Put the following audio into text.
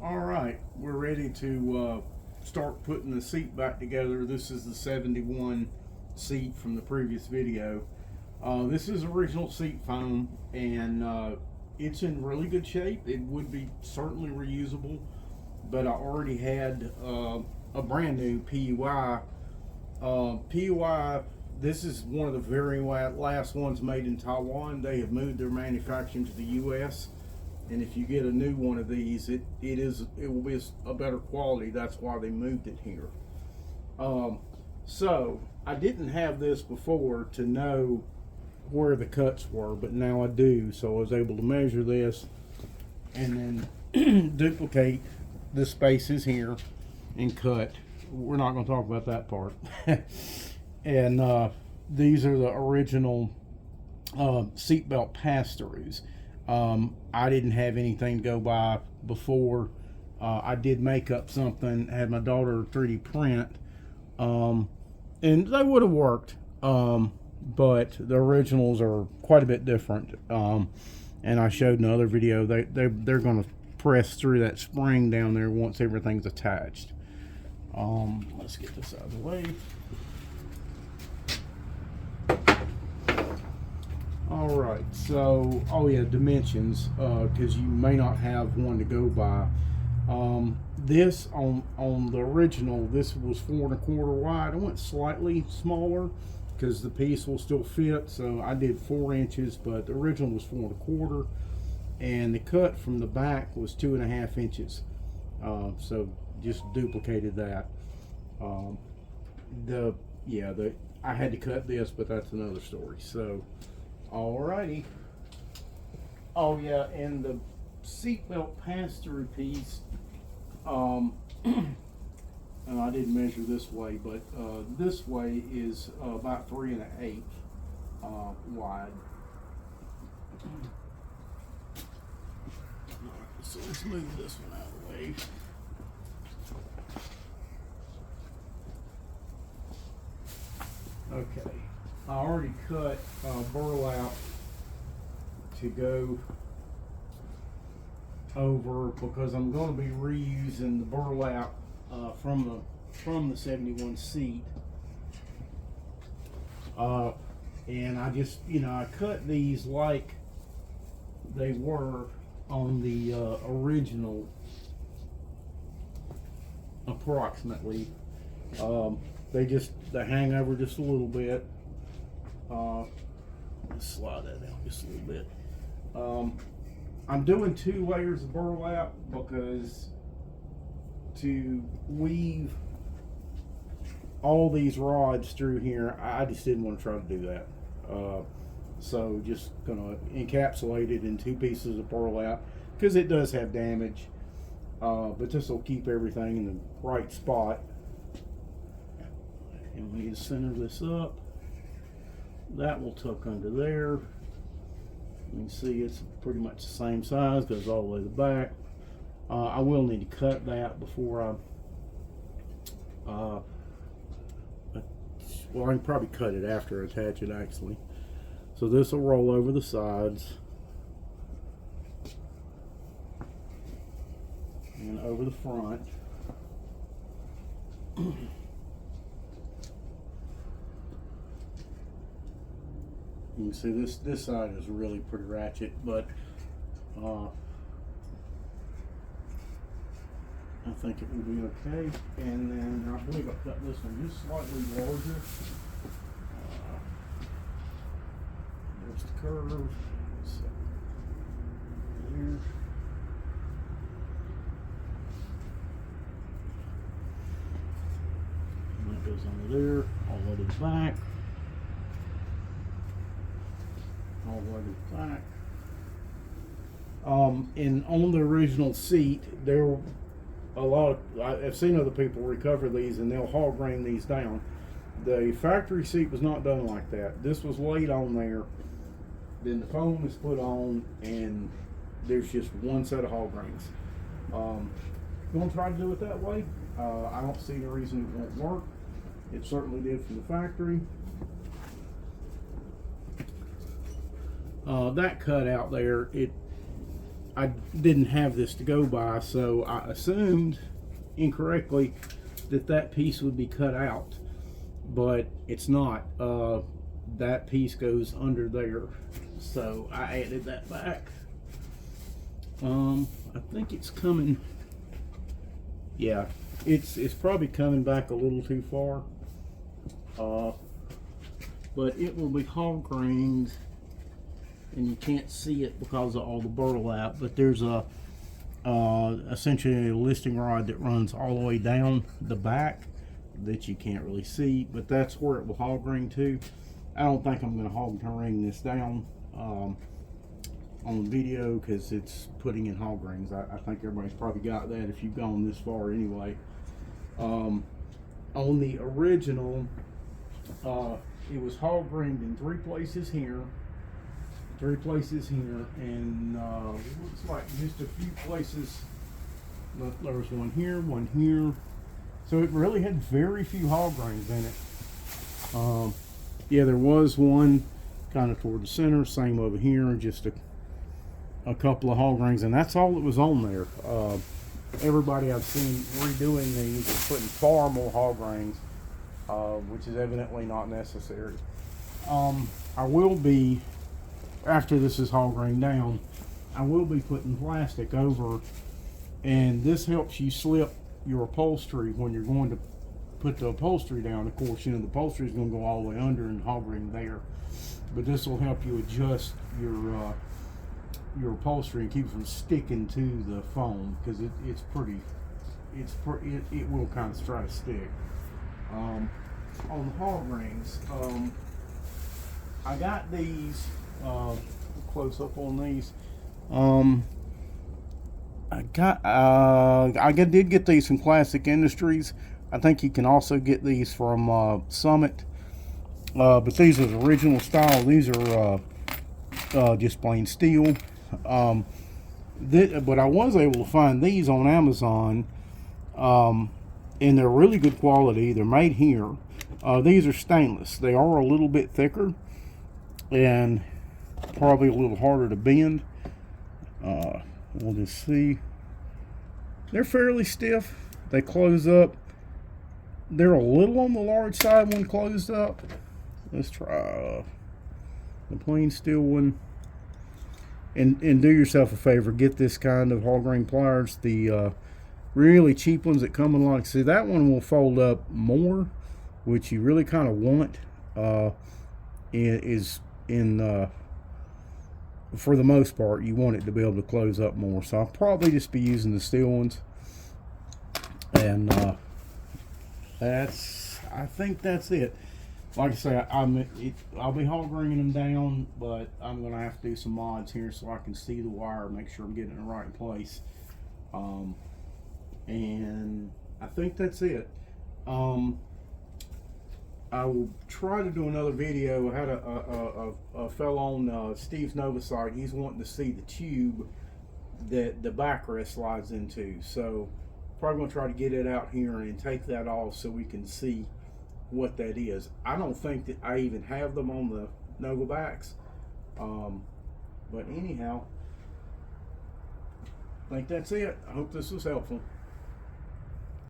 All right, we're ready to start putting the seat back together. This is the 71 seat from the previous video. This is original seat foam, and it's in really good shape. It would be certainly reusable, but I already had a brand new PUI. PUI, this is one of the very last ones made in Taiwan. They have moved their manufacturing to the US. And if you get a new one of these, it will be a better quality. That's why they moved it here. So I didn't have this before to know where the cuts were, but now I do. So I was able to measure this and then duplicate the spaces here and cut. We're not going to talk about that part. And these are the original seatbelt pass-throughs. I didn't have anything to go by before. I did make up something, had my daughter 3D print, and they would have worked, but the originals are quite a bit different. And I showed in another video, they're going to press through that spring down there once everything's attached. Let's get this out of the way. All right, so dimensions, because you may not have one to go by. This on the original, this was 4 1/4 wide. I went slightly smaller because the piece will still fit, so I did 4 inches, but the original was 4 1/4, and the cut from the back was 2.5 inches. So just duplicated that. I had to cut this, but that's another story. So. Alrighty. Oh yeah, and the seatbelt pass-through piece, and I didn't measure this way, but this way is about 3 1/8 wide. So let's move this one out of the way. Okay. I already cut burlap to go over because I'm going to be reusing the burlap from the 71 seat. And I just, I cut these like they were on the original, approximately. They hang over just a little bit. Let's slide that down just a little bit. I'm doing 2 layers of burlap because to weave all these rods through here, I just didn't want to try to do that. So just gonna encapsulate it in 2 pieces of burlap because it does have damage, but this will keep everything in the right spot. And we need to center this up. That will tuck under there. You can see it's pretty much the same size, goes all the way to the back. I will need to cut that before I can probably cut it after I attach it actually. So this will roll over the sides and over the front. You can see this side is really pretty ratchet, but I think it will be okay. And then I believe I cut this one just slightly larger. There's the curve. So here. And that goes under there, all the way to the back. All the way to the back. And on the original seat, there were I've seen other people recover these and they'll hog grain these down. The factory seat was not done like that. This was laid on there, then the foam is put on, and there's just one set of hog grains. You want to try to do it that way? I don't see any reason it won't work. It certainly did from the factory. That cut out there, I didn't have this to go by, so I assumed incorrectly that piece would be cut out, but it's not. That piece goes under there, so I added that back. I think it's coming. Yeah, it's probably coming back a little too far. But it will be hog grained, and you can't see it because of all the burlap. But there's a essentially a listing rod that runs all the way down the back that you can't really see, but that's where it will hog grain to. I don't think I'm going to hog grain this down on the video because it's putting in hog grains. I think everybody's probably got that if you've gone this far anyway. On the original, it was hog grained in 3 places here, 3 places here, and looks like just a few places. There was one here. So it really had very few hog grains in it. Yeah, there was one kind of toward the center, same over here, just a couple of hog grains, and that's all that was on there. Everybody I've seen redoing these is putting far more hog grains, which is evidently not necessary. I will be, after this is hog grained down, I will be putting plastic over, and this helps you slip your upholstery when you're going to put the upholstery down. Of course, you know, the upholstery is going to go all the way under and hog grain there, but this will help you adjust your upholstery and keep it from sticking to the foam, because it will kind of try to stick. On the hog grains, I got these close up on these. I did get these from Classic Industries. I think you can also get these from Summit, but these are the original style. These are just plain steel. But I was able to find these on Amazon, and they're really good quality. They're made here. These are stainless. They are a little bit thicker and probably a little harder to bend. We'll just see. They're fairly stiff. They close up. They're a little on the large side when closed up. Let's try the plain steel one. And do yourself a favor, get this kind of hog grain pliers. The really cheap ones that come in like, see, that one will fold up more, which you really kind of want. For the most part, you want it to be able to close up more. So I'll probably just be using the steel ones. And I think that's it. Like I say, I'll be hog graining them down, but I'm going to have to do some mods here so I can see the wire, make sure I'm getting it in the right place. And I think that's it. I will try to do another video. I had a fellow on Steve's Nova site. He's wanting to see the tube that the backrest slides into. So probably going to try to get it out here and take that off so we can see what that is. I don't think that I even have them on the Nova backs. But anyhow, I think that's it. I hope this was helpful.